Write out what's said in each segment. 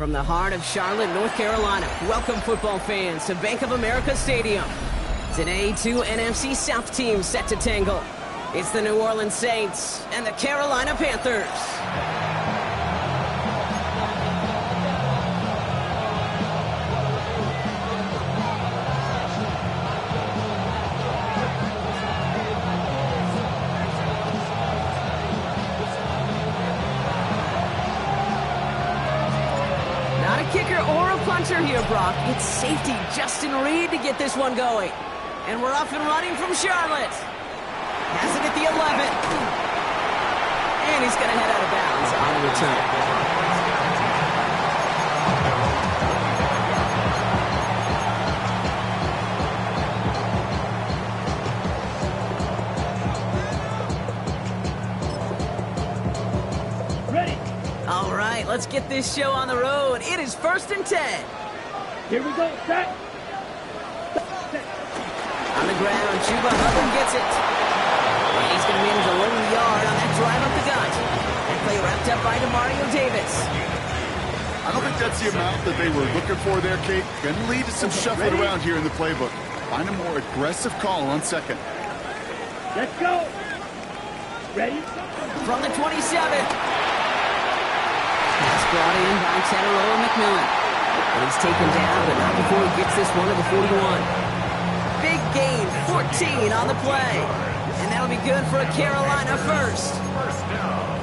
From the heart of Charlotte, North Carolina, welcome football fans to Bank of America Stadium. Today, two NFC South teams set to tangle. It's the New Orleans Saints and the Carolina Panthers. Kicker or a puncher here, Brock. It's safety Justin Reed to get this one going. And we're off and running from Charlotte. Has it at the 11. And he's going to head out of bounds on the return. All right, let's get this show on the road. It is 1st and 10. Here we go, set. On the ground, Chuba Hubbard gets it. And he's going to manage a long yard on that drive up the gut. That play wrapped up by DeMario Davis. I don't think that's the amount that they were looking for there, Kate. Going to lead to some shuffling around here in the playbook. Find a more aggressive call on second. Let's go. Ready? From the 27. Pass brought in by Teteroa McMillan. And he's taken down, but not before he gets this one to the 41. Big gain, 14 on the play. And that'll be good for a Carolina first.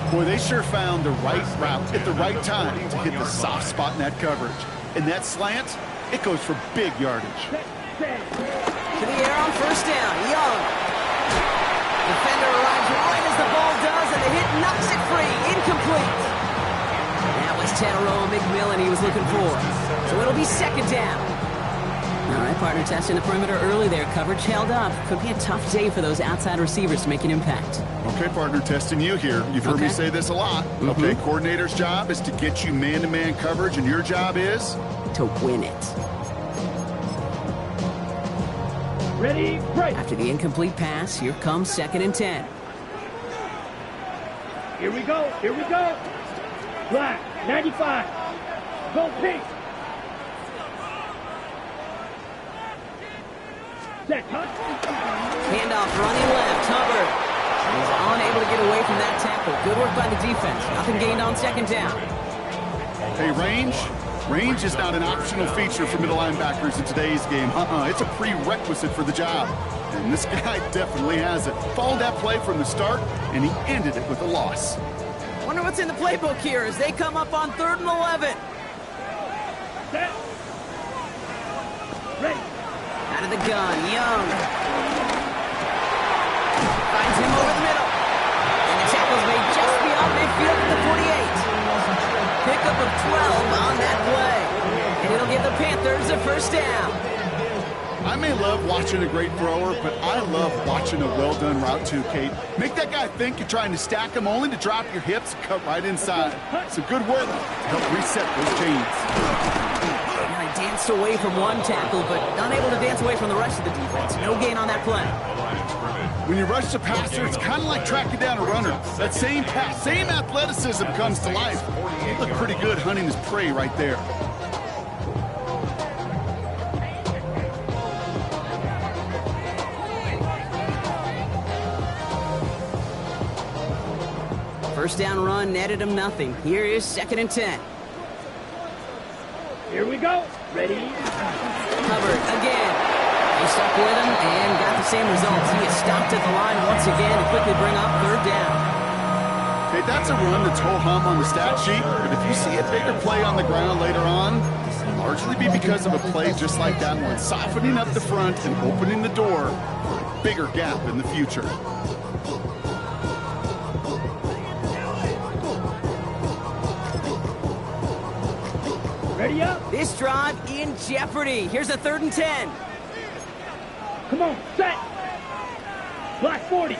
Boy, they sure found the right route at the right time to hit the soft spot in that coverage. And that slant, it goes for big yardage. To the air on 1st down, Young. Defender arrives right as the ball does, and the hit knocks it free. Incomplete. That was Teteroa McMillan he was looking for. So it'll be 2nd down. All right, partner, testing the perimeter early there. Coverage held up. Could be a tough day for those outside receivers to make an impact. Okay, partner, testing you here. You've heard me say this a lot. Okay, coordinator's job is to get you man-to-man coverage, and your job is? To win it. Ready, break. After the incomplete pass, here comes 2nd and 10. Here we go, here we go. Black, 95. Go pink. Set, Handoff running left, Hubbard. He's unable to get away from that tackle. Good work by the defense. Nothing gained on 2nd down. Hey, range? Range is not an optional feature for middle linebackers in today's game. It's a prerequisite for the job. And this guy definitely has it. Followed that play from the start, and he ended it with a loss. Wonder what's in the playbook here as they come up on 3rd and 11. set. Ready. Out of the gun, Young. Finds him over the middle. And the tackle's made just beyond midfield at the 48. Pickup of 12 on that play. And it'll give the Panthers a 1st down. I may love watching a great thrower, but I love watching a well-done route too, Kate. Make that guy think you're trying to stack him only to drop your hips and cut right inside. It's a good work to help reset those chains. Now he danced away from one tackle, but unable to dance away from the rest of the defense. No gain on that play. When you rush the passer, it's kind of like tracking down a runner. That same pass, same athleticism comes to life. He looked pretty good hunting his prey right there. First down run netted him nothing. Here is 2nd and 10. Here we go. Ready. Hubbard again. He stuck with him and got the same results. He is stopped at the line once again to quickly bring up 3rd down. Hey, that's a run that's ho-hum on the stat sheet, but if you see a bigger play on the ground later on, it'll largely be because of a play just like that one, softening up the front and opening the door for a bigger gap in the future. Ready up. This drive in jeopardy. Here's a 3rd and 10. Come on, set. Black 40.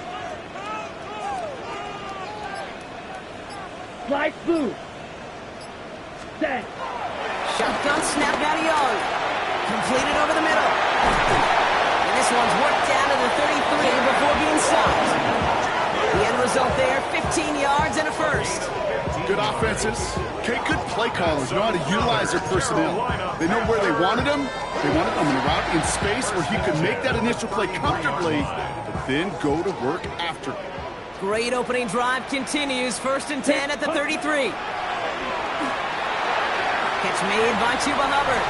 Light blue. Set. Shotgun snap now to Young. Completed over the middle. And this one's worked down to the 33 before being stopped. The end the result there, 15 yards and a first. Good offenses. Okay, good play callers know how to utilize their personnel. They know where they wanted him. They wanted him in a route in space where he could make that initial play comfortably, but then go to work after. Great opening drive continues. 1st and 10 at the 33. Catch made by Chuba Hubbard.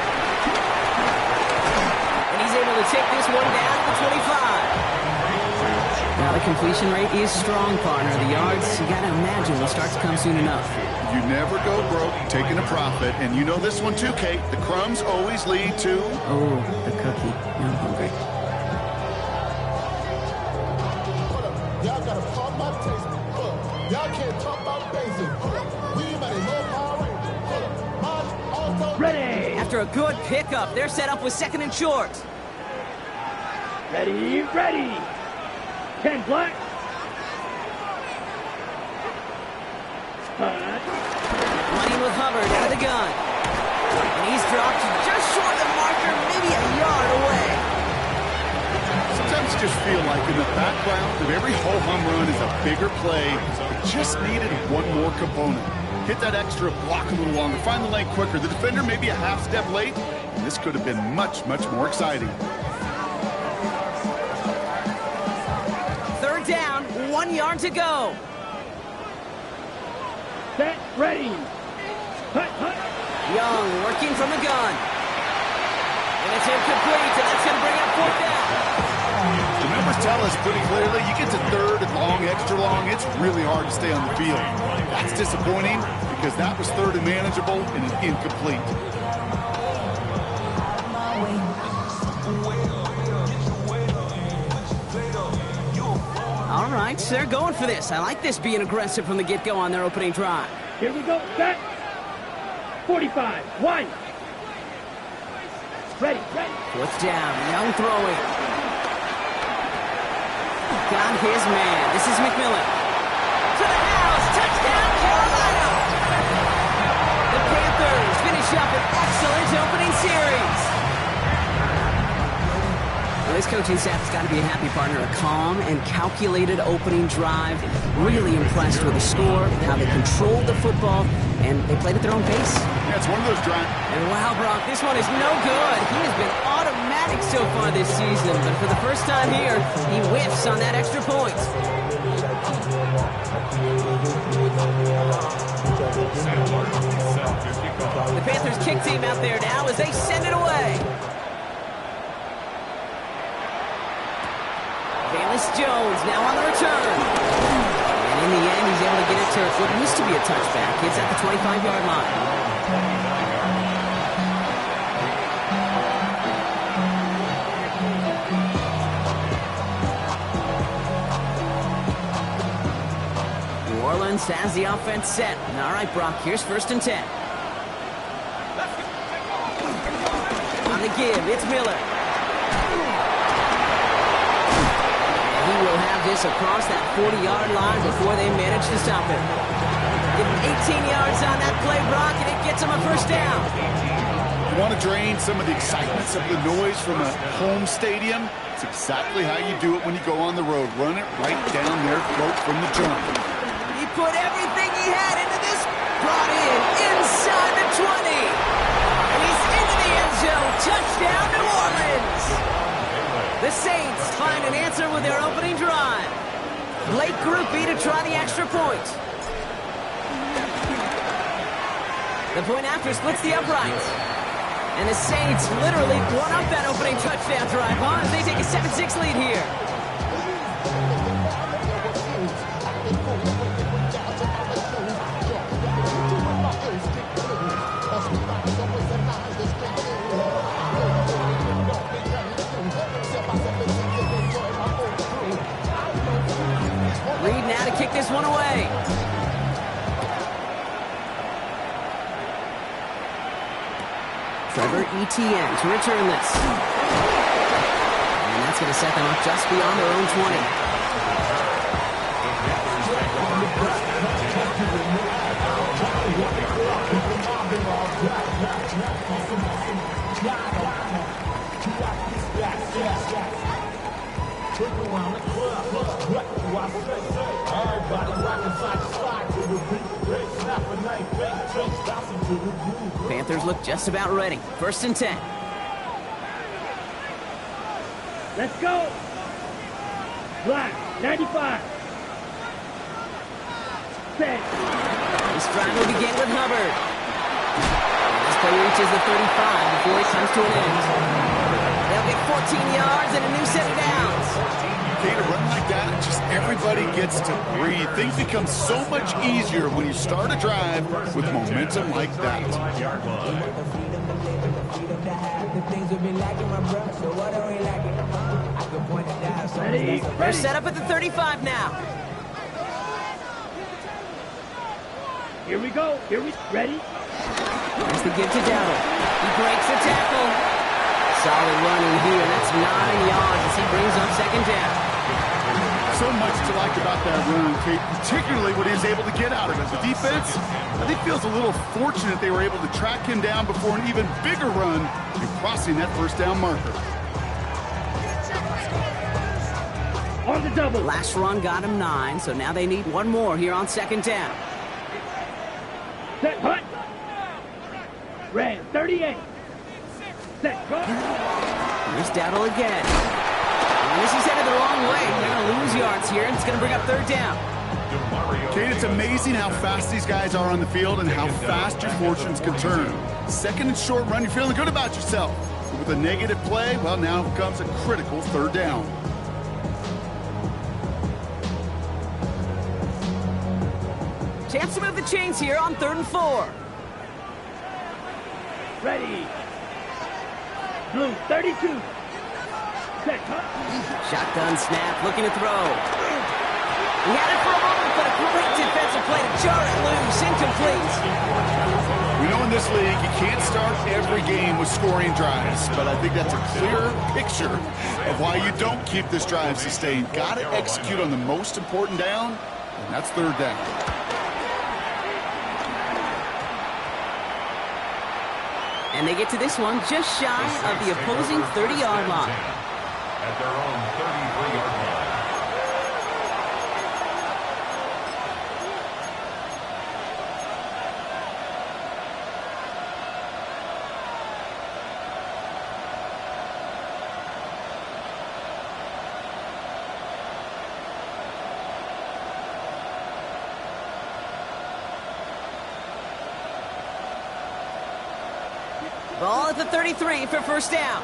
And he's able to take this one down to the 25. Now the completion rate is strong, partner. The yards, you got to imagine, will start to come soon enough. You never go broke taking a profit, and you know this one too, Kate. The crumbs always lead to... Oh, the cookie. I'm hungry. Y'all gotta pump my taste. Y'all can't talk about basic. We about to more power. Ready. After a good pickup, they're set up with 2nd and short. Ready, ready. 10 black. Running with Hubbard out of the gun. And he's dropped just short of the marker, maybe a yard away. Sometimes you just feel like in the background of every ho-hum run is a bigger play. It just needed one more component. Hit that extra block a little longer, find the lane quicker. The defender may be a half step late, and this could have been much, much more exciting. 3rd down, 1 yard to go. Set, ready. Hut, hut. Young working from the gun. And it's incomplete, and that's going to bring up 4th down. The numbers tell us pretty clearly, you get to 3rd and long, extra long, it's really hard to stay on the field. That's disappointing because that was 3rd and manageable and an incomplete. All right, so they're going for this. I like this being aggressive from the get-go on their opening drive. Here we go. Set. 45. 1. Ready, ready. 4th down, Young throwing. Got his man. This is McMillan. To the house. Touchdown, Carolina. The Panthers finish up an excellent opening series. Well, this coaching staff has got to be a happy partner. A calm and calculated opening drive. Really impressed with the score, how they controlled the football, and they played at their own pace. Yeah, it's one of those drives. And wow, Brock, this one is no good. He has been automatic so far this season, but for the first time here, he whiffs on that extra point. The Panthers kick team out there now as they send it away. Bayless Jones now on the return. And in the end, he's able to get it to what used to be a touchback. It's at the 25-yard line. New Orleans has the offense set. All right, Brock, here's 1st and 10. On the give, it's Miller. He will have this across that 40-yard line before they manage to stop him. Give him 18 yards on that play, Brock, and it gets him a 1st down. You want to drain some of the excitement, some of the noise from a home stadium? It's exactly how you do it when you go on the road. Run it right down their throat from the jump. He put everything he had into this. Brought in inside the 20. And he's into the end zone. Touchdown, New Orleans. The Saints find an answer with their opening drive. Late groupie to try the extra point. The point after splits the uprights. And the Saints literally won up that opening touchdown drive, huh? As they take a 7-6 lead here. Reed now to kick this one away. Trevor Etienne to return this. And that's going to set them up just beyond their own 20. Panthers look just about ready. 1st and 10. Let's go. Black, 95. Set. This drive will begin with Hubbard. This play reaches the 35 before it comes to an end. They'll get 14 yards and a new set of downs. Okay, to run like that, just everybody gets to breathe. Things become so much easier when you start a drive with momentum like that. They're set up at the 35 now. Here we go. Ready? Here's the give to Dowdle. He breaks the tackle. Solid running here. That's 9 yards as he brings up 2nd down. So much to like about that run, Kate, particularly what he was able to get out of it. The defense, I think, feels a little fortunate they were able to track him down before an even bigger run and crossing that 1st down marker. On the double. Last run got him 9, so now they need one more here on 2nd down. Set, hut. Red, 38. Set, cut. Here's Dowdle again. And this is headed the wrong way. They're going to lose yards here, and it's going to bring up 3rd down. Kate, it's amazing how fast these guys are on the field and how fast your fortunes can turn. 2nd and short run, you're feeling good about yourself. But with a negative play, well, now comes a critical 3rd down. Chance to move the chains here on 3rd and 4. Ready. Blue, 32. Set, cut. Shotgun snap, looking to throw. He had it for a moment, but a great defensive play to jar it loose, incomplete. We know in this league you can't start every game with scoring drives, but I think that's a clear picture of why you don't keep this drive sustained. Got to execute on the most important down, and that's 3rd down. And they get to this one just shy of the opposing 30-yard line. At their own 33-yard line. Ball at the 33 for 1st down.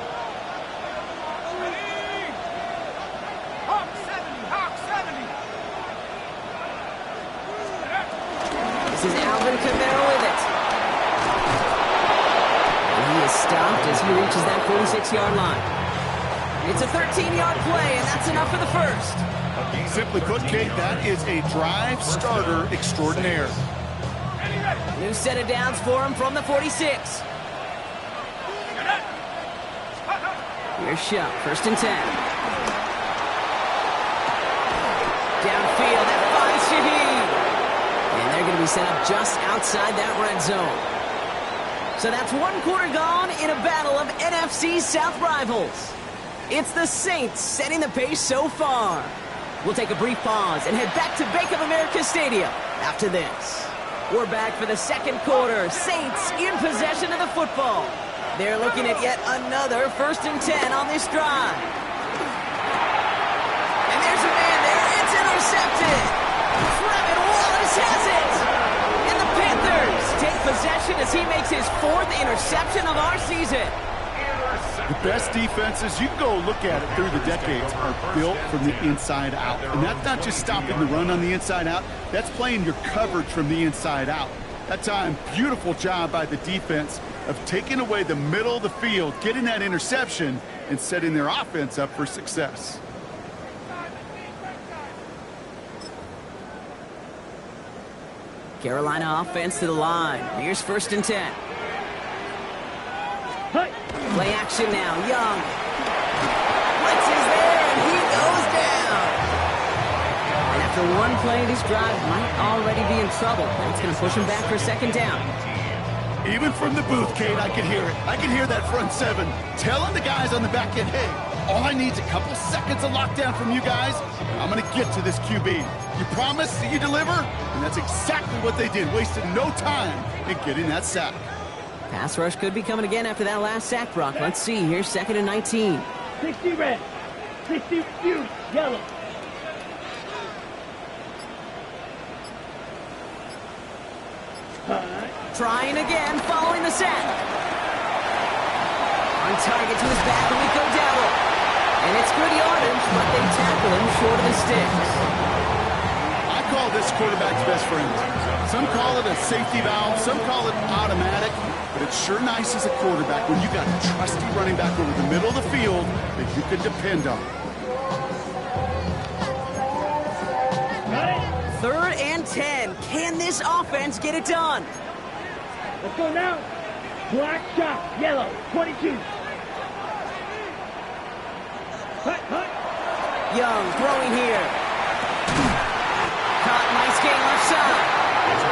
Hawk 70, Hawk 70. This is Alvin Kamara with it. And he is stopped as he reaches that 46-yard line. It's a 13-yard play, and that's enough for the 1st. Simply put, Kate, that is a drive starter extraordinaire. New set of downs for him from the 46. Here's Shuck, 1st and 10. Downfield, that finds Shaheed. And they're going to be set up just outside that red zone. So that's 1 quarter gone in a battle of NFC South rivals. It's the Saints setting the pace so far. We'll take a brief pause and head back to Bank of America Stadium after this. We're back for the 2nd quarter. Saints in possession of the football. They're looking at yet another 1st and 10 on this drive. And there's a man there. It's intercepted. Trevin Wallace has it. And the Panthers take possession as he makes his 4th interception of our season. The best defenses, you can go look at it through the decades, are built from the inside out. And that's not just stopping the run on the inside out. That's playing your coverage from the inside out. That time, beautiful job by the defense of taking away the middle of the field, getting that interception, and setting their offense up for success. Carolina offense to the line. Here's 1st and 10. Play action now. Young. Blitz is there, and he goes down. And after one play, this drive might already be in trouble. That's going to push him back for 2nd down. Even from the booth, Kate, I could hear it. I could hear that front 7 telling the guys on the back end, hey, All I need is a couple seconds of lockdown from you guys. I'm going to get to this QB. You promise that you deliver? And that's exactly what they did. Wasted no time in getting that sack. Pass rush could be coming again after that last sack, Brock. Let's see. Here's 2nd and 19. 60 red. 60 blue. Yellow. Trying again, following the sack. On target to his back, and we go Dowdle. And it's good yardage, but they tackle him short of the sticks. I call this quarterback's best friend. Some call it a safety valve, some call it automatic, but it's sure nice as a quarterback when you got a trusty running back over the middle of the field that you can depend on. 3rd and 10. Can this offense get it done? Let's go now. Black shot. Yellow. 22. Hut, hut. Young throwing here. Caught, nice gain left side.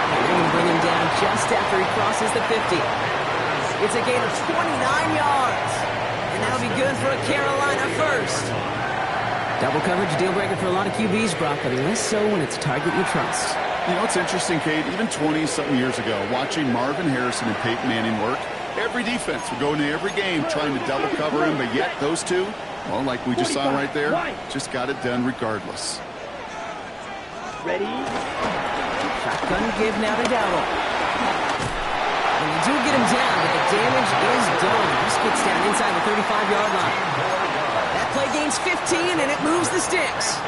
And they bring him down just after he crosses the 50. It's a gain of 29 yards. And that'll be good for a Carolina first. Double coverage, deal breaker for a lot of QBs, Brock, but less so when it's a target you trust. You know, it's interesting, Kate, even 20-something years ago, watching Marvin Harrison and Peyton Manning work, every defense would go into every game trying to double cover him, but yet those two, well, like we just saw right there, just got it done regardless. Ready? Shotgun give now to Dowdle. And you do get him down, but the damage is done. This gets down inside the 35-yard line. That play gains 15, and it moves the sticks.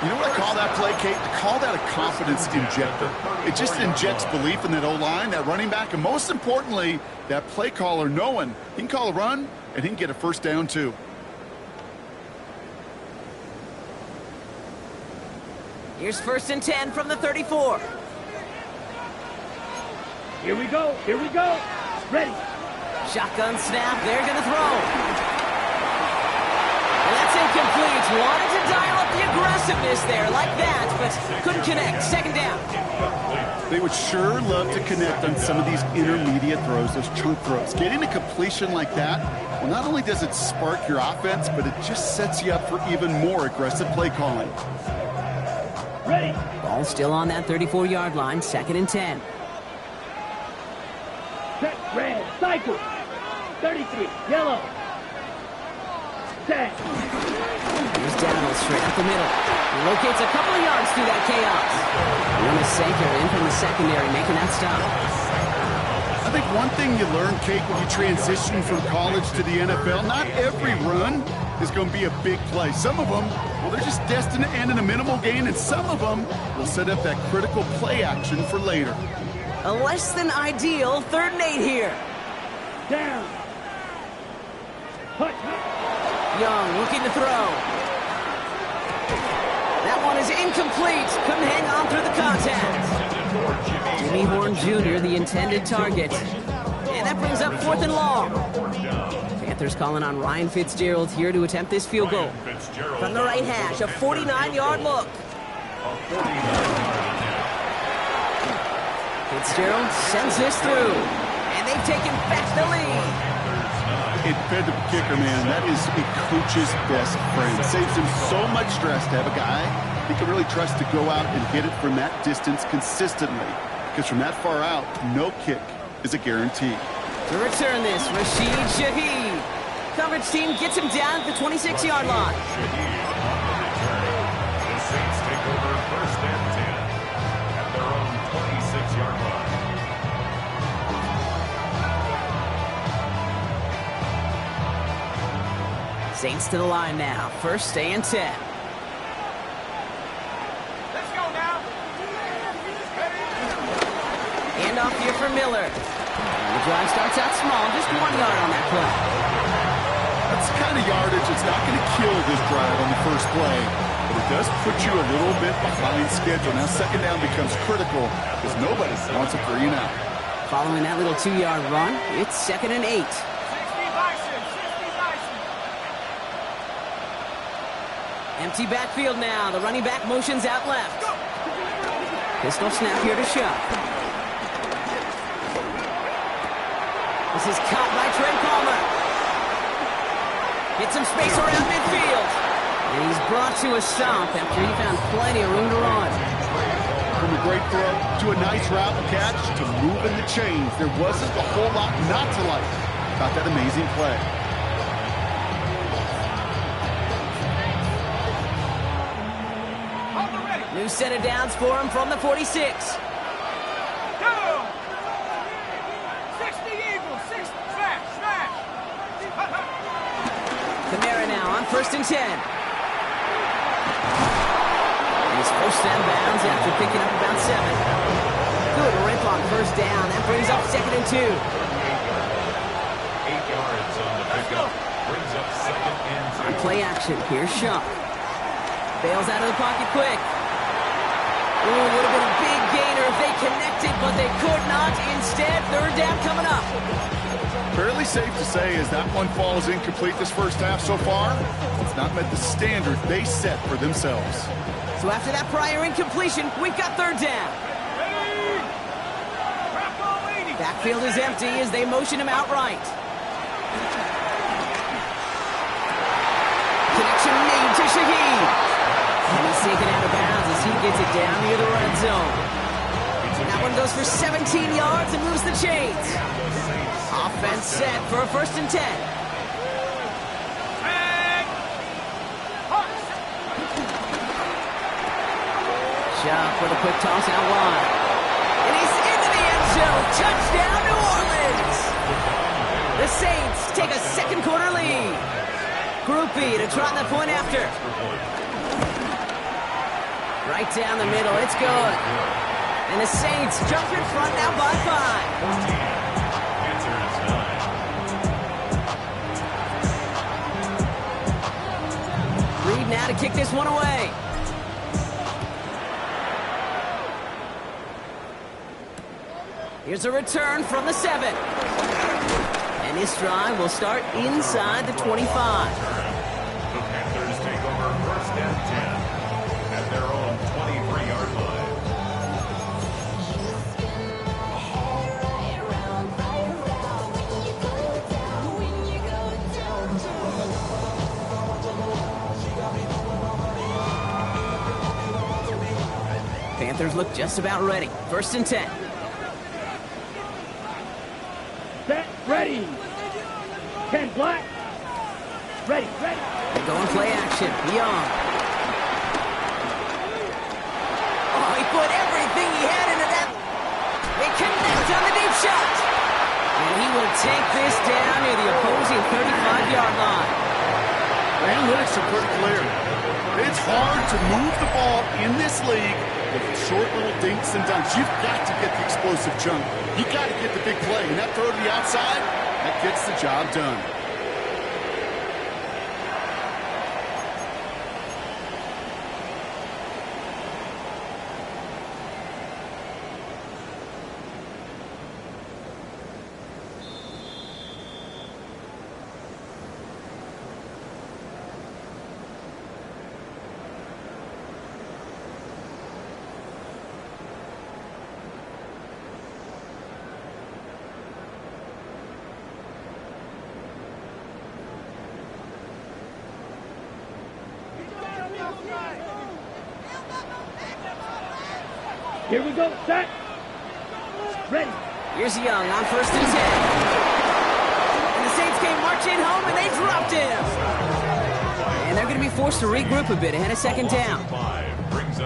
You know what I call that play, Kate? I call that a confidence injector. It just injects belief in that O-line, that running back, and most importantly, that play caller knowing he can call a run, and he can get a first down, too. Here's 1st and 10 from the 34. Here we go. Here we go. Ready. Shotgun snap. They're going to throw. And that's incomplete. Wanted to dial up the aggressiveness there like that, but couldn't connect. 2nd down. They would sure love to connect on some of these intermediate throws, those chunk throws. Getting a completion like that, well, not only does it spark your offense, but it just sets you up for even more aggressive play calling. Ready. Ball still on that 34-yard line. 2nd and 10. Set. Red. Cycle. 33. Yellow. Set. Here's Dowdle straight up the middle. He locates a couple of yards through that chaos. Saker in from the secondary, making that stop. I think one thing you learn, Kate, when you transition from college to the NFL, not every run is going to be a big play. Some of them, well, they're just destined to end in a minimal gain, and some of them will set up that critical play action for later. A less than ideal 3rd and 8 here. Down. Hut, hut. Young looking to throw. That one is incomplete. Couldn't hang on through the contact. Jimmy Horn Jr., the intended target. And that brings up 4th and long. Panthers calling on Ryan Fitzgerald here to attempt this field goal. From the right hash, a 49-yard look. Fitzgerald sends this through. And they've taken back the lead. Independent kicker, man, that is a coach's best friend. Saves him so much stress to have a guy he can really trust to go out and hit it from that distance consistently. Because from that far out, no kick is a guarantee. To return this, Rashid Shaheed. Coverage team gets him down at the 26-yard line. The Saints take over 1st and 10 at their own 26-yard line. Saints to the line now. 1st and 10. Let's go now. Hand off here for Miller. And the drive starts out small, just 1 yard on that play. That's the kind of yardage that's not going to kill this drive on the first play, but it does put you a little bit behind schedule. Now 2nd down becomes critical because nobody wants a 3 and out. Following that little 2-yard run, it's 2nd and 8. 60 Bison. 60 Bison. Empty backfield now. The running back motions out left. Pistol snap here to Shuck. This is caught by Trey Palmer. Hit some space around midfield. And he's brought to a stop after he found plenty of room to run. From a great throw to a nice route and catch to moving the chains. There wasn't a whole lot not to like about that amazing play. New set of downs for him from the 46. Go! 60 Eagles, 60, smash, smash! Kamara now on 1st and 10. He's first down bounds after picking up about 7. Good rip on 1st down. That brings up 2nd and 2. 8 yards on the pickup. Brings up 2nd and 2. On play action, here's Shuck. Bails out of the pocket quick. Ooh, would have been a big gainer if they connected, but they could not. Instead, 3rd down coming up. Fairly safe to say as that one falls incomplete this first half so far, it's not met the standard they set for themselves. So after that prior incompletion, we've got 3rd down. Backfield is empty as they motion him outright. Connection made to Shaheed. And he's taken out of bounds as he gets it down near the red zone. And that one goes for 17 yards and moves the chains. Offense set for a 1st and 10. Shuck with a quick toss out wide. And he's into the end zone. Touchdown, New Orleans! The Saints take a 2nd quarter lead. Group B to trot the point after. Right down the middle, it's good. And the Saints jump in front now by 5. Reed now to kick this one away. Here's a return from the 7. And this drive will start inside the 25. The Panthers take over 1st and 10 at their own 23-yard line. Panthers look just about ready. 1st and 10. Set, ready. 10 black. Ready, ready. They go and play action. Young. Oh, he put everything he had into that. They connect on the deep shot. And he will take this down near the opposing 35-yard line. The analytics are pretty clear. It's hard to move the ball in this league with short little dinks and dunks. You've got to get the explosive chunk. You got to get the big play. And that throw to the outside, that gets the job done. Here we go, set. Ready. Here's Young on 1st and 10. And the Saints came marching home and they dropped him. And they're going to be forced to regroup a bit ahead of 2nd down.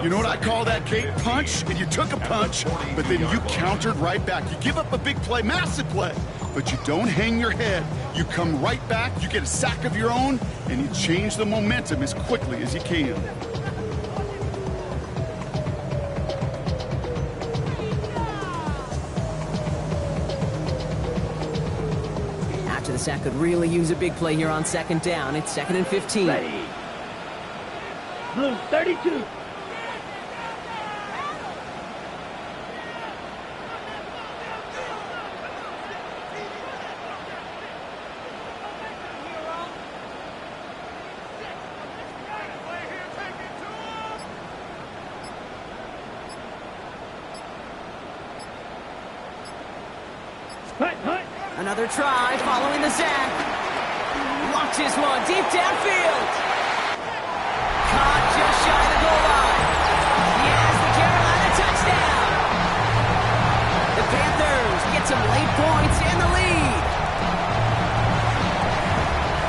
You know what I call that, Kate? Punch, and you took a punch, but then you countered right back. You give up a big play, massive play, but you don't hang your head. You come right back, you get a sack of your own, and you change the momentum as quickly as you can. After the sack could really use a big play here on 2nd down. It's 2nd and 15. Ready. Blue 32. Another try following the sack. launches one deep downfield. Caught just shy of the goal line. He has the Carolina touchdown. The Panthers get some late points and the lead.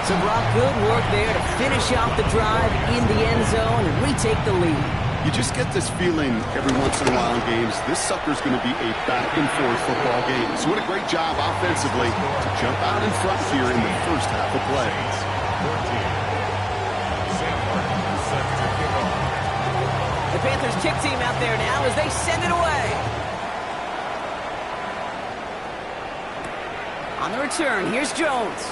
So Brock, good work there to finish off the drive in the end zone and retake the lead. You just get this feeling every once in a while in games, this sucker's going to be a back-and-forth football game. So what a great job offensively to jump out in front here in the first half of play. The Panthers kick team out there now as they send it away. On the return, here's Jones.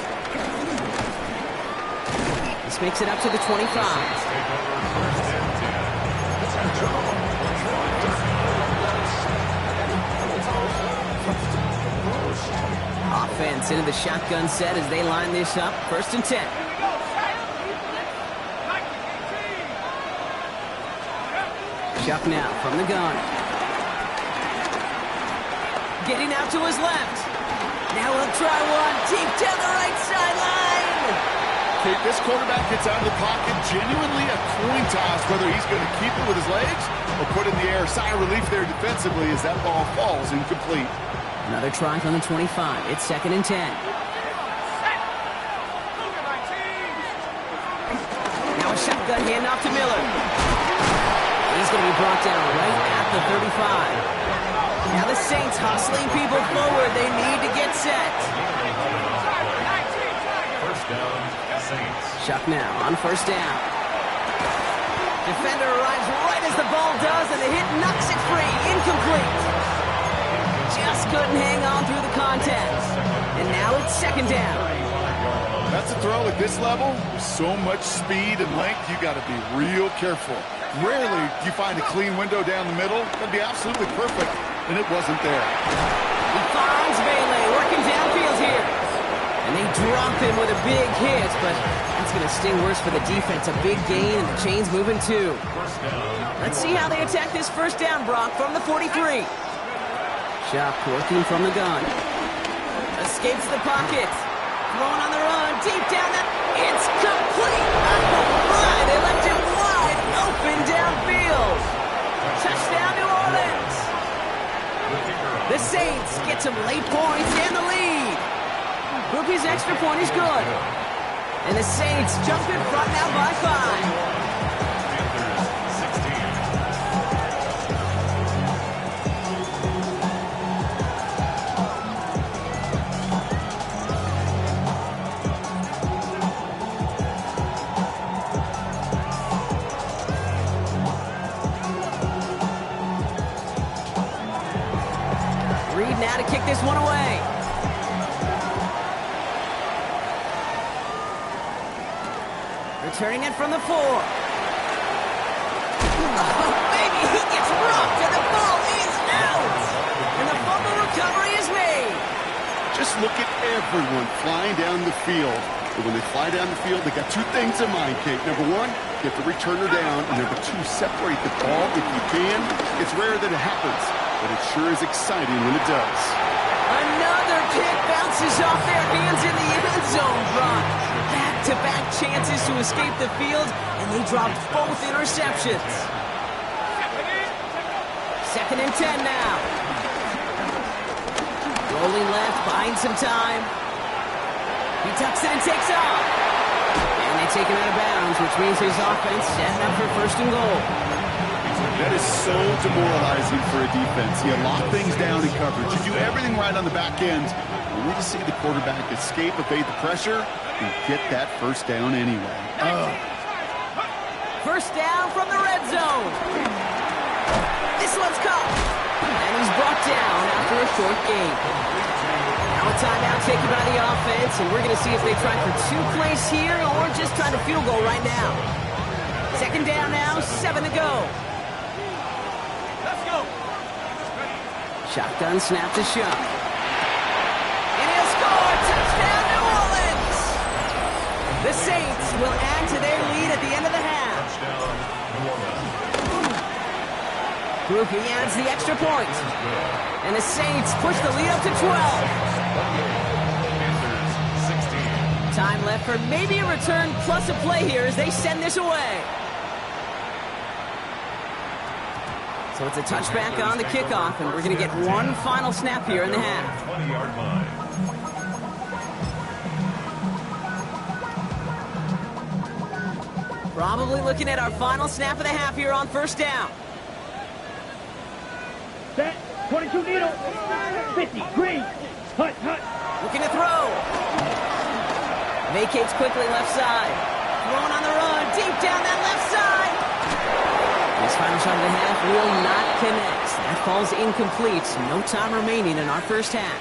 This makes it up to the 25. Offense into the shotgun set as they line this up. 1st and 10. Chuck now from the gun. Getting out to his left. Now he'll try one deep down the right sideline. Okay, this quarterback gets out of the pocket, genuinely a coin toss whether he's going to keep it with his legs or put it in the air. Sigh of relief there defensively as that ball falls incomplete. Another try from the 25. It's 2nd and 10. Now a shotgun handoff to Miller. He's going to be brought down right at the 35. Now the Saints hustling people forward. They need to get set. First down, Saints. Chuck now on 1st down. Defender arrives right as the ball does, and the hit knocks it free. Incomplete. Just couldn't hang on through the contact. And now it's 2nd down. That's a throw at this level. With so much speed and length, you got to be real careful. Rarely do you find a clean window down the middle. That'd be absolutely perfect, and it wasn't there. He finds Bailey working downfield here. And they drop him with a big hit, but that's going to sting worse for the defense. A big gain, and the chain's moving too. Let's see how they attack this 1st down, Brock, from the 43. Chuck working from the gun. Escapes the pocket. Thrown on the run. Deep down. It's complete. Oh, my. They left it wide open downfield. Touchdown, New Orleans. The Saints get some late points and the lead. Rookie's extra point is good. And the Saints jump in front now by 5. Now to kick this one away. Returning it from the 4. Oh, baby, he gets rocked and the ball is out. And the fumble recovery is made. Just look at everyone flying down the field. And when they fly down the field, they got 2 things in mind, Kate. Number 1, get the returner down. And number 2, separate the ball if you can. It's rare that it happens, but it sure is exciting when it does. Another kick bounces off their hands in the end zone, Brock. Back-to-back chances to escape the field, and they dropped both interceptions. 2nd and 10 now. Rolling left, buying some time. He tucks it and takes off. And they take him out of bounds, which means his offense setting up for 1st and goal. That is so demoralizing for a defense. You lock things down in coverage. You do everything right on the back end. Only to see the quarterback escape, evade the pressure, and get that 1st down anyway. 1st down from the red zone. This one's caught. And he's brought down after a short gain. Now a timeout taken by the offense, and we're going to see if they try for 2 plays here or just try to field goal right now. 2nd down now, 7 to go. Shotgun snap to Shuck. And he'll score! Touchdown, New Orleans! The Saints will add to their lead at the end of the half. Groupie adds the extra point. And the Saints push the lead up to 12. Time left for maybe a return plus a play here as they send this away. So it's a touchback on the kickoff, and we're going to get one final snap here in the half. 20-yard line. Probably looking at our final snap of the half here on first down. Set. 22 needle. 50. Green. Hut, hut. Looking to throw. Vacates quickly left side. Throwing on the run. Deep down that left side. This final shot of the half will not connect. That falls incomplete. No time remaining in our first half.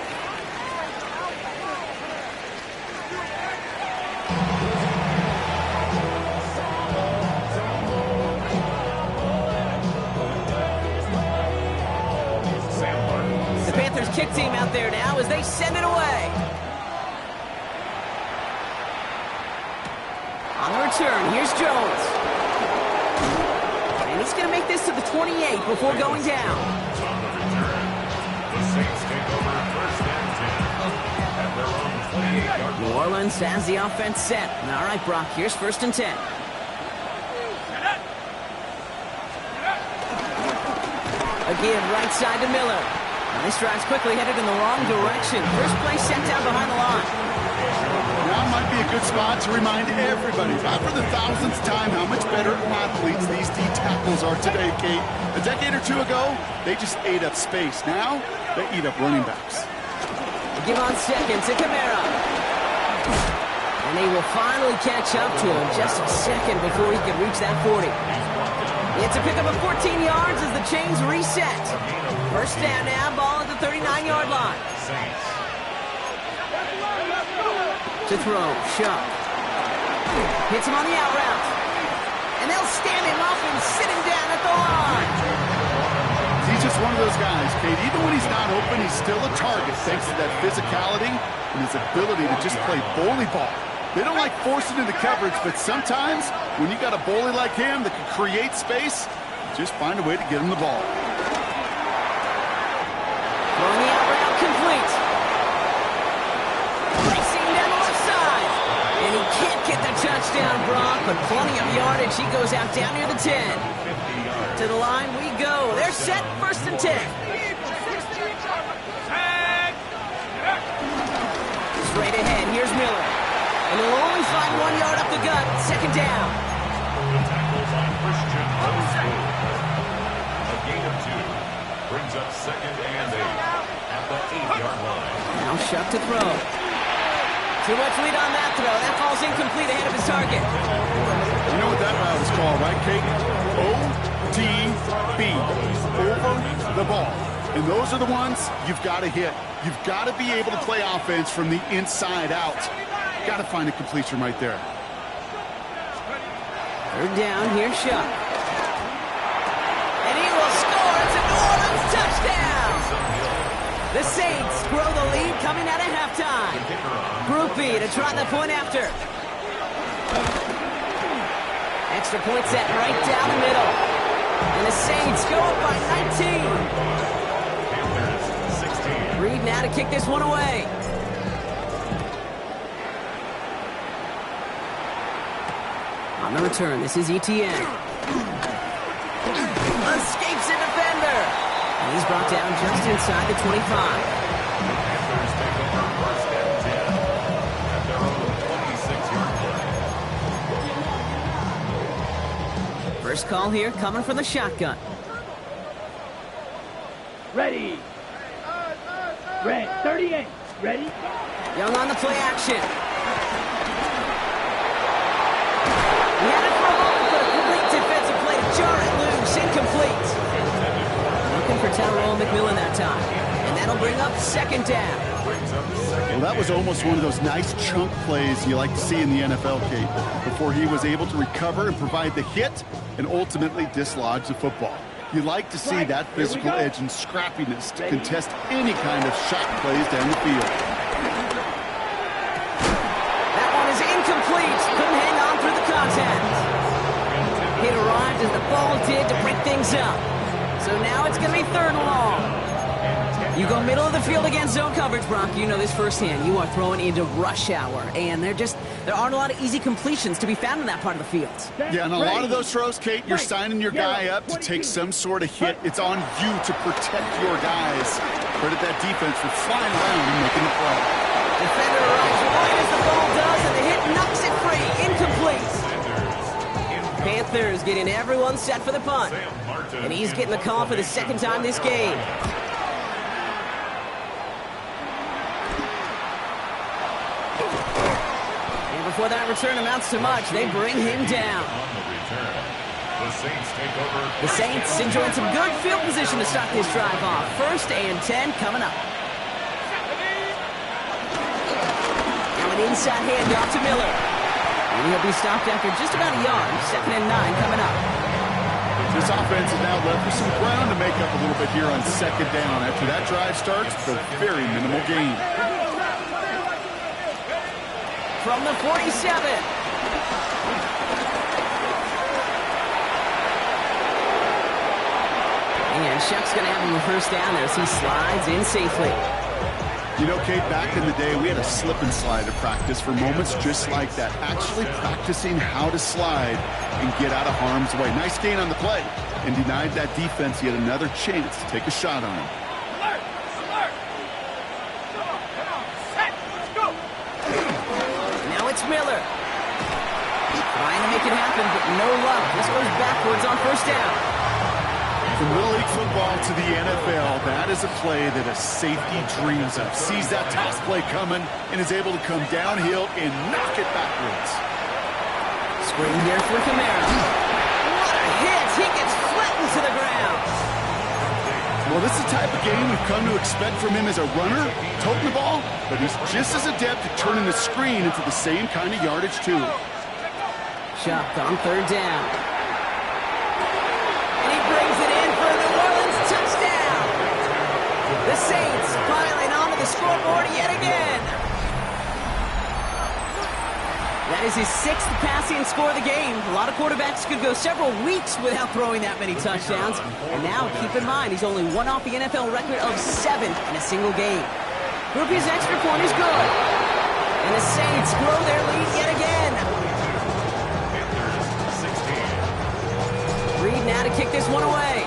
The Panthers kick team out there now as they send it away. On the return, here's Jones. And he's going to make this to the 28 before going down. On the return, the Saints take over first and 10 at their own 28-yard New line. Orleans has the offense set. All right, Brock, here's first and 10. Again, right side to Miller. And this drive's quickly headed in the wrong direction. First play sent down behind the line. Now might be a good spot to remind everybody, not for the thousandth time, how much better athletes these D tackles are today, Kate. A decade or two ago, they just ate up space. Now, they eat up running backs. Give on second to Kamara. And they will finally catch up to him just a second before he can reach that 40. It's a pickup of 14 yards as the chains reset. First down now, ball at the 39-yard line. Saints. To throw, Shuck. Hits him on the out route. And they'll stand him up and sit him down at the line. He's just one of those guys, Kate. Even when he's not open, he's still a target thanks to that physicality and his ability to just play bully ball. They don't like forcing into coverage, but sometimes when you got a bully like him that can create space, just find a way to get him the ball. Throwing the out route complete. Racing down the left side. And he can't get the touchdown, Brock, but plenty of yardage. He goes out down near the 10. 50 yards. To the line we go. They're set first and 10. Straight ahead, here's Miller. And he'll only find 1 yard up the gut. Second down. The tackles on Christian Osgood. A gain of 2 brings up second and 8 at the 8-yard line. Now Shuck to throw. Too much lead on that throw. That falls incomplete ahead of his target. You know what that route is called, right, Kate? OTB. Over the ball. And those are the ones you've got to hit. You've got to be able to play offense from the inside out. Got to find a completion right there. Third down, here's Shuck. And he will score. It's a New Orleans touchdown. The Saints grow the lead coming out of halftime. Group B to try the point after. Extra point set right down the middle. And the Saints go up by 19. Panthers 16. Reed now to kick this one away. On the return, this is ETN. Escapes a defender. And he's brought down just inside the 25. Panthers take over first and 10 at their own 26-yard line. First call here coming from the shotgun. Ready. Red. 38. Ready. Young on the play action. He had it for a moment, but a complete defensive play to jar it loose. Incomplete. Looking for Tyrone McMillan that time. And that'll bring up second down. Well, that was almost one of those nice chunk plays you like to see in the NFL, Kate, before he was able to recover and provide the hit and ultimately dislodge the football. You like to see that physical edge and scrappiness to contest any kind of shot plays down the field. That one is incomplete. Couldn't hang on through the contact. It arrived as the ball did to break things up. So now it's going to be third and long. You go middle of the field against zone coverage, Brock. You know this firsthand. You are throwing into rush hour, and there aren't a lot of easy completions to be found in that part of the field. Yeah, and a lot of those throws, Kate, you're signing your guy up to take some sort of hit. It's on you to protect your guys. Credit that defense for flying around and making the play. Defender arrives right as the ball does, and the hit knocks it free. Incomplete. Panthers getting everyone set for the punt. And he's getting the call for the second time this game. And before that return amounts to much, they bring him down. The Saints enjoying some good field position to start this drive off. 1st and 10 coming up. Now an inside handoff to Miller. And he'll be stopped after just about a yard. 2nd and 9 coming up. This offense is now left with some ground to make up a little bit here on 2nd down. After that drive starts, the very minimal gain. From the 47. And Shuck's going to have him a first down there as he slides in safely. You know, Kate, back in the day, we had a slip and slide to practice for moments just like that. Actually practicing how to slide and get out of harm's way. Nice gain on the play, and denied that defense yet another chance to take a shot on him. Alert! Alert! Come on, set, let's go! Now it's Miller. Trying to make it happen, but no luck. This goes backwards on 1st down. From Little League football to the NFL, that is a play that a safety dreams of. Sees that toss play coming and is able to come downhill and knock it backwards. Screen here for Kamara. What a hit! He gets flattened to the ground. Well, this is the type of game we've come to expect from him as a runner, toting the ball, but he's just as adept at turning the screen into the same kind of yardage, too. Shuck on 3rd down. And he brings it in for a New Orleans touchdown. The Saints piling onto the scoreboard yet again. That is his 6th passing score of the game. A lot of quarterbacks could go several weeks without throwing that many touchdowns. And now, keep in mind, he's only one off the NFL record of 7 in a single game. Groupie's extra point is good. And the Saints grow their lead yet again. Reed now to kick this one away.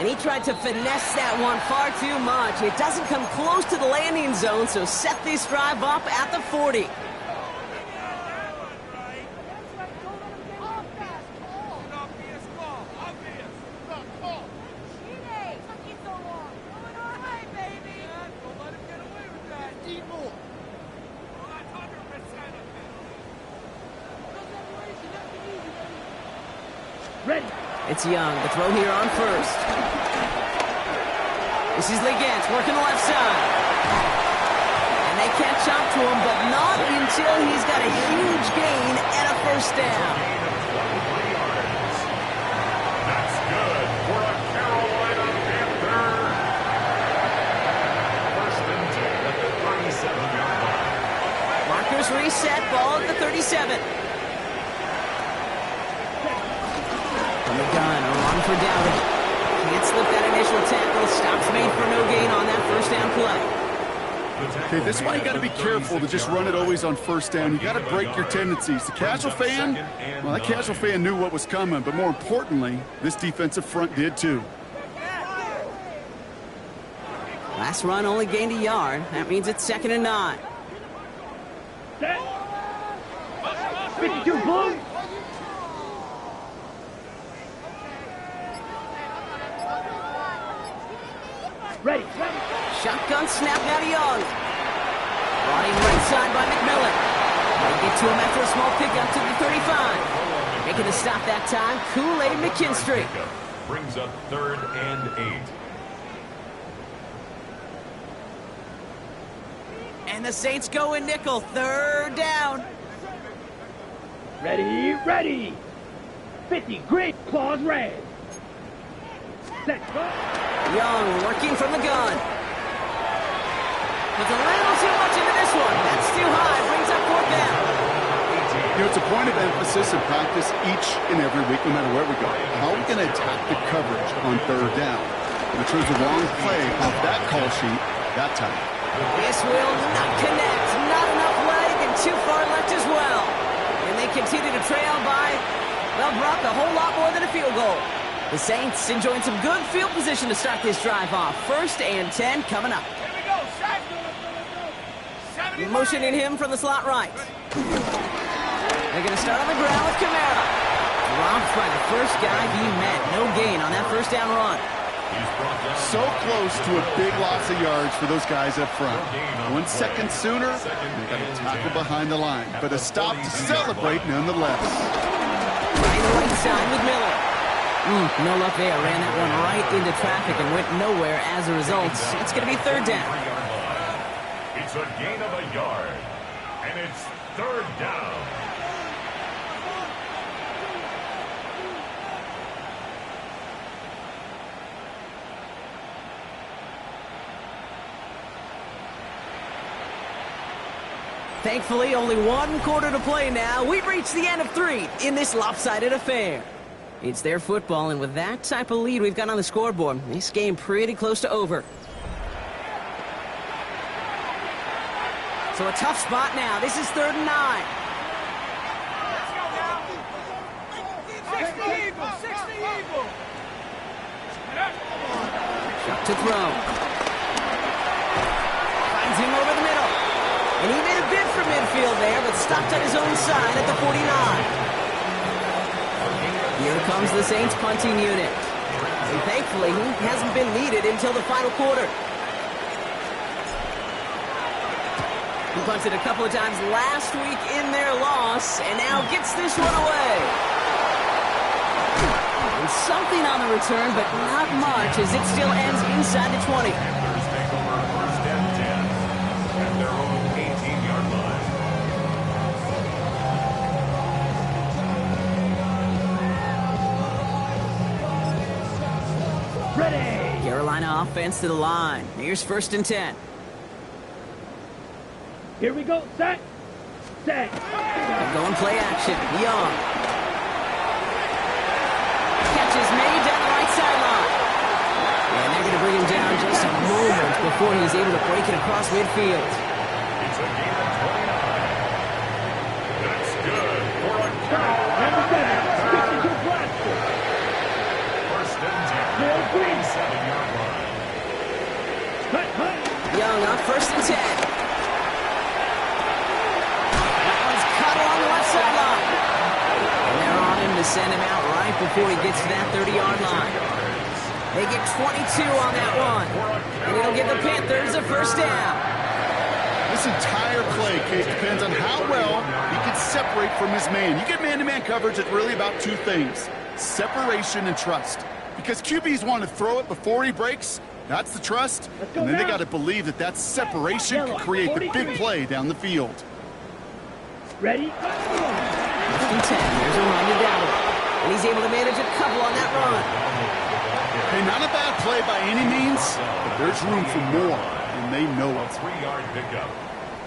And he tried to finesse that one far too much. It doesn't come close to the landing zone, so set this drive up at the 40. Ready. It's Young, the throw here on 1st. This is Legance working the left side. And they catch up to him, but not until he's got a huge gain and a 1st down. That's good for a Carolina Panther. 1st and 10 at the 37-yard line. Markers reset, ball at the 37. From the gun, a run for Dowdy. Can't slip that initial tackle. Stops made for no gain on that 1st down play. Okay, this is why you got to be careful to just run it always on 1st down. You got to break your tendencies. The casual fan, well, that casual fan knew what was coming, but more importantly, this defensive front did too. Last run only gained a yard. That means it's 2nd and 9. Set. 52 Blue. Ready. Shotgun snap now to Young. Brought in right side by McMillan. They get to him after a small pickup to the 35. Making the stop that time, Kool-Aid McKinstry. Brings up 3rd and 8. And the Saints go in nickel, 3rd down. Ready, ready. 50 great claws red. Set. Young working from the gun. Puts a little too much into this one. That's too high. Brings up 4th down. You know, it's a point of emphasis in practice each and every week, no matter where we go. How are we going to attack the coverage on third down? And it chose the wrong play off that call sheet that time. This will not connect. Not enough leg and too far left as well. And they continue to trail by, well, Brock, a whole lot more than a field goal. The Saints enjoying some good field position to start this drive off. 1st and 10 coming up. Here we go, set. Motioning him from the slot right. They're going to start on the ground with Kamara. Dropped by the first guy he met. No gain on that first down run. So close to a big loss of yards for those guys up front. 1 second sooner, they got a tackle behind the line. But a stop to celebrate nonetheless. Right the right side with Miller. No luck there. Ran that one right into traffic and went nowhere as a result. It's going to be 3rd down. It's a gain of a yard. And it's 3rd down. Thankfully, only 1 quarter to play now. We've reached the end of 3 in this lopsided affair. It's their football, and with that type of lead we've got on the scoreboard, this game pretty close to over. So a tough spot now. This is 3rd and 9. Let's go now. 60 Eagle, 60 Eagle. Shot to throw. Finds him over the middle. And he made a bid for midfield there, but stopped on his own side at the 49. Here comes the Saints punting unit. And thankfully, he hasn't been needed until the final quarter. He punted a couple of times last week in their loss, and now gets this one away. And something on the return, but not much, as it still ends inside the 20. Panthers take over 1st and 10 at their own 18-yard line. Ready. Carolina offense to the line. Here's 1st and 10. Here we go. Set. Set. Going play action. Young. Catch is made down the right sideline. And they're going to bring him down just a moment before he's able to break it across midfield. It's a gain of 29. That's good for a count. Number 7. 52 blaster. 1st and 10. Bill Green. 7-yard line. Cut, cut. Young on 1st and 10. That one's cut along the left sideline. And they're on him to send him out right before he gets to that 30-yard line. They get 22 on that one. And it'll give the Panthers a 1st down. This entire play, Case, depends on how well he can separate from his man. You get man-to-man coverage, it's really about 2 things: separation and trust. Because QBs want to throw it before he breaks. That's the trust. And then they got to believe that that separation can create the big play down the field. Ready. 1st and 10. There's a run to Dowdle. And he's able to manage a couple on that run. Hey, not a bad play by any means, but there's room for more, and they know A it. 3-yard pickup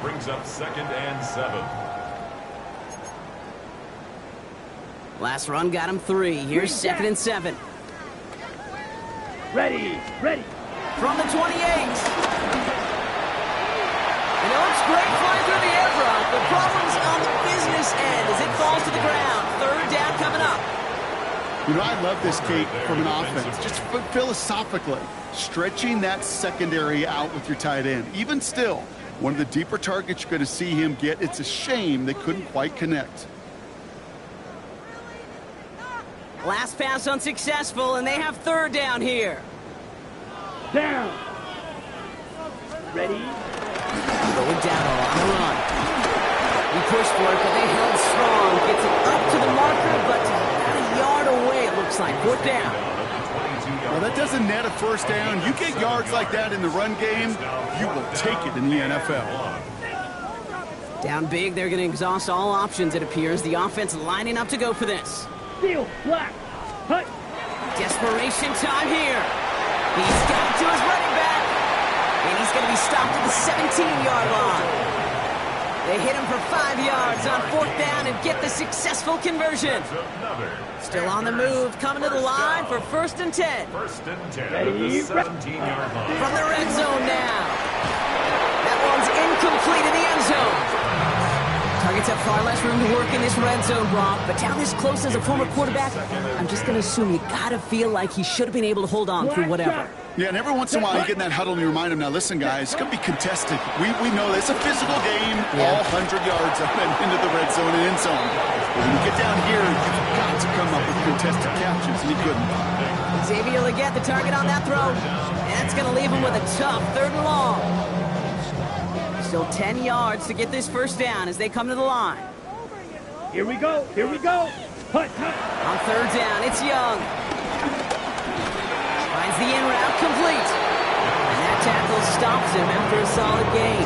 brings up 2nd and 7. Last run got him 3. Here's 2nd and 7. Ready. Ready. From the 28. And it looks great flying through the air, Brock. The problem's on the business end as it falls to the ground. 3rd down coming up. You know, I love this, Kate, from an offense. Just philosophically, stretching that secondary out with your tight end. Even still, one of the deeper targets you're going to see him get. It's a shame they couldn't quite connect. Last pass unsuccessful, and they have 3rd down here. Down. Ready. Going down on the run. He pushed for it, but they held strong. Gets it up to the marker, but about a yard away, it looks like. 4th down. Well, that doesn't net a 1st down. You get yards like that in the run game, you will take it in the NFL. Down big, they're going to exhaust all options, it appears. The offense lining up to go for this. Steel. Black. Hut. Desperation time here. He's got it to his running back. And he's going to be stopped at the 17-yard line. They hit him for 5 yards on 4th down and get the successful conversion. Still on the move, coming to the line for 1st and 10. 1st and 10 at the 17-yard line. From the red zone now. That one's incomplete in the end zone. Targets have far less room to work in this red zone, Brock, but down this close as a former quarterback, I'm just going to assume you got to feel like he should have been able to hold on through whatever. Yeah, and every once in a while you get in that huddle and you remind him, now listen, guys, it's going to be contested. We know it's a physical game, all 100 yards up and into the red zone and end zone. But when you get down here, you've got to come up with contested catches, and he couldn't. Xavier Legette, the target on that throw. And that's going to leave him with a tough 3rd and long. Still 10 yards to get this 1st down as they come to the line. Here we go. Here we go. Hut, hut. On 3rd down, it's Young. Finds the in route complete. And that tackle stops him after a solid gain.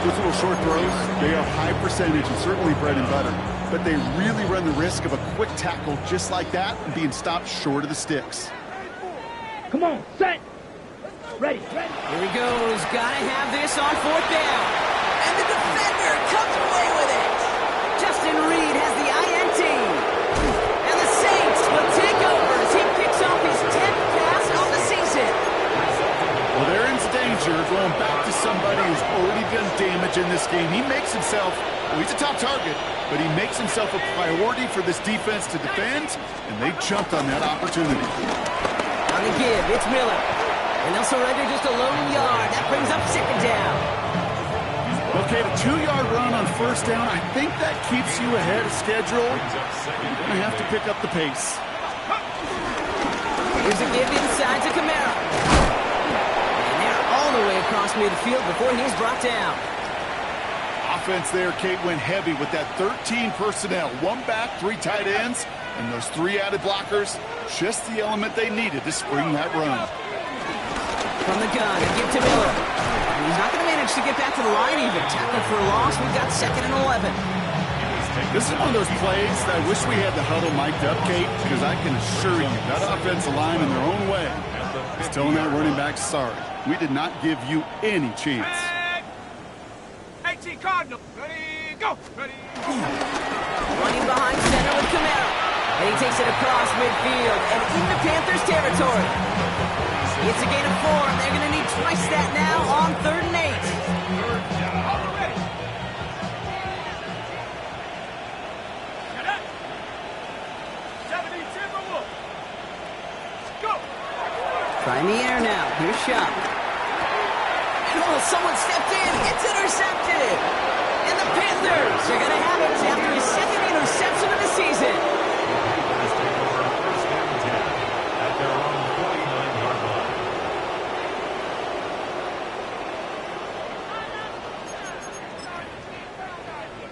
Those little short throws, they are high percentage and certainly bread and butter. But they really run the risk of a quick tackle just like that and being stopped short of the sticks. Come on, set. Ready. Here he goes. Gotta have this on 4th down. And the defender comes away with it. Justin Reed has the INT. And the Saints will take over as he picks off his 10th pass of the season. Well, they're in danger going back to somebody who's already done damage in this game. He makes himself, well, he's a top target, but he makes himself a priority for this defense to defend, and they jumped on that opportunity. On the give, it's Miller. And they'll surrender just a lone yard. That brings up 2nd down. Okay, the 2-yard run on 1st down, I think that keeps you ahead of schedule. You're going to have to pick up the pace. Here's a give inside to Kamara. And they're all the way across midfield before he's brought down. Offense there, Kate, went heavy with that 13 personnel. 1 back, 3 tight ends, and those 3 added blockers. Just the element they needed to spring that run. From the gun, a give to Miller. And he's not going to manage to get back to the line even. Tackle for a loss. We've got 2nd and 11. This is one of those plays that I wish we had the huddle mic'd up, Kate, because I can assure you that offensive line in their own way is telling that running back, sorry, we did not give you any chance. 18 Cardinal. Ready, go. Ready. Running behind center with Kamara. And he takes it across midfield and into Panthers territory. It's a gain of 4, and they're going to need twice that now on 3rd and 8. Try in the air now. Here's Shot. Oh, someone stepped in. It's intercepted. And the Panthers are going to have it after his 2nd interception of the season.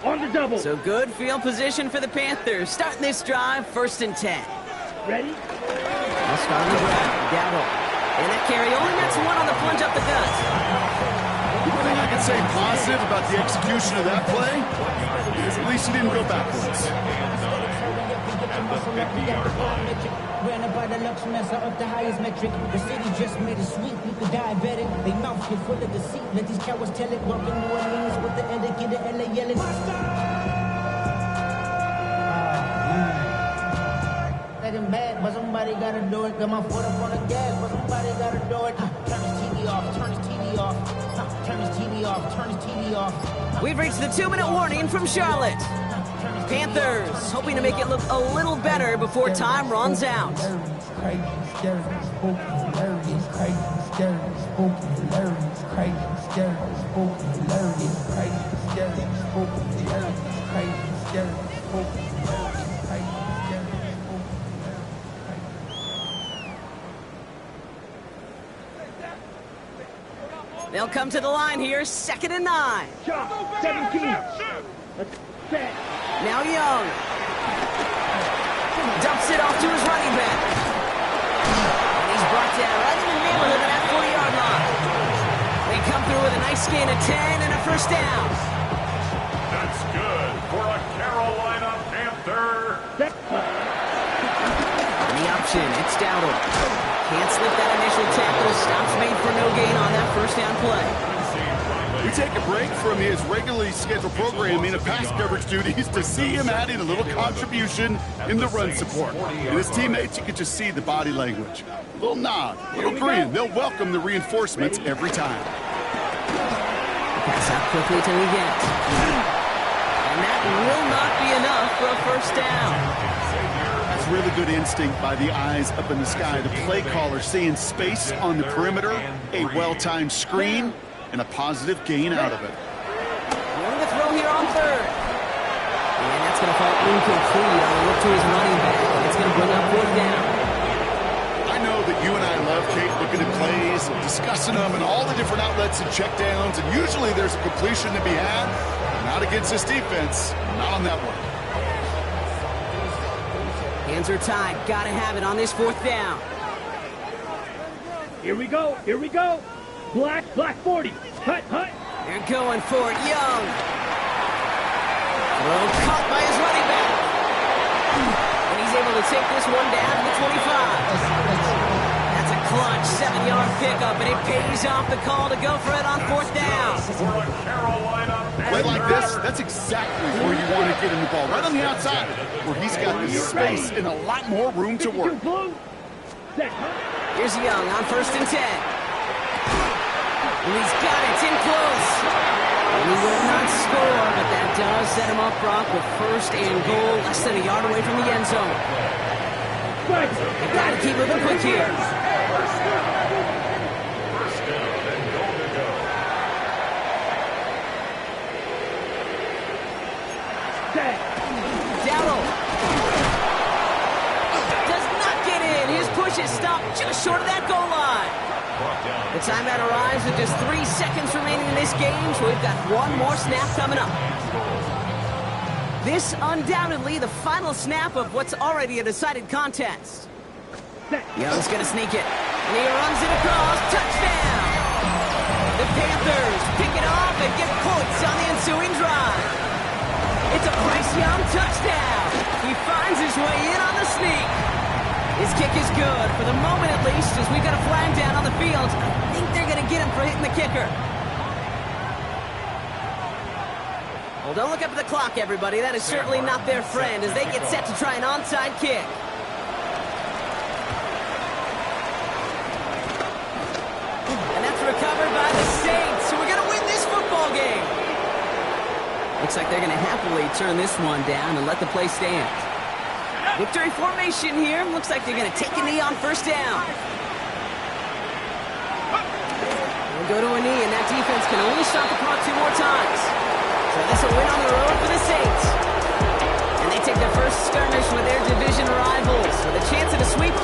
On the double. So good field position for the Panthers. Starting this drive, 1st and 10. Ready? They'll start on the ground. Gatto. And that carry only gets 1 on the plunge up the gut. One thing I can say positive about the execution of that play is at least he didn't go backwards. Ran by the Lux Mesa up the highest metric. The city just made it sweet. People diabetic. They mouth get full of deceit. Let these cowards tell it. Welcome New Orleans with the end of get it. LA yelling. Let him bad, but somebody gotta do it. Got my foot up on the gas, but somebody gotta do it. Turn his TV off. Turn his TV off. Turn his TV off. Turn his TV off. We've reached the 2-minute warning from Charlotte. Panthers hoping to make it look a little better before time runs out. They'll come to the line here, 2nd and 9. Shot. 17. Let's set. Now Young. Dumps it off to his running back. And he's brought down right in the neighborhood of that 40-yard line. They come through with a nice gain of 10 and a 1st down. That's good for a Carolina Panther. And the option, it's Dowdle. Can't slip that initial tackle. Stops made for no gain on that 1st down play. We take a break from his regularly scheduled programming of pass coverage duties to see him adding a little contribution in the run support. And his teammates, you can just see the body language. A little nod, a little grin. They'll welcome the reinforcements every time. Pass out quickly till he gets. And that will not be enough for a first down. That's really good instinct by the eyes up in the sky. The play caller seeing space on the perimeter, a well-timed screen, and a positive gain out of it. Going to throw here on third. And that's going to fall incomplete on the look to his running back. It's going to bring up fourth down. I know that you and I love, Kate, looking at plays, discussing them, and all the different outlets and checkdowns, and usually there's a completion to be had. Not against this defense. Not on that one. Hands are tied. Got to have it on this fourth down. Here we go. Here we go. Black 40. Hut. They're going for it. Young. Throw caught by his running back. And he's able to take this one down to the 25. That's a clutch 7-yard pickup, and it pays off the call to go for it on fourth down. Play like this, that's exactly where you want to get him the ball. Right on the outside, where he's got the space and a lot more room to work. Here's Young on 1st and 10. And he's got it. It's in close. And he will not score, but that does set him up, Brock, with 1st and goal, less than a yard away from the end zone. They've got to keep moving quick here. Darrell does not get in. His push is stopped just short of that goal line. The timeout arrives with just 3 seconds remaining in this game, so we've got one more snap coming up. This undoubtedly the final snap of what's already a decided contest. Young's going to sneak it, and he runs it across. Touchdown! The Panthers pick it off and get points on the ensuing drive. It's a Bryce Young touchdown. He finds his way in on the sneak. His kick is good, for the moment at least, as we've got a flag down on the field. I think they're going to get him for hitting the kicker. Well, don't look up at the clock, everybody. That is certainly not their friend as they get set to try an onside kick. And that's recovered by the Saints, so we're going to win this football game. Looks like they're going to happily turn this one down and let the play stand. Victory formation here. Looks like they're going to take a knee on 1st down. We'll go to a knee, and that defense can only stop the clock 2 more times. So this will win on the road for the Saints. And they take their first skirmish with their division rivals with a chance at a sweep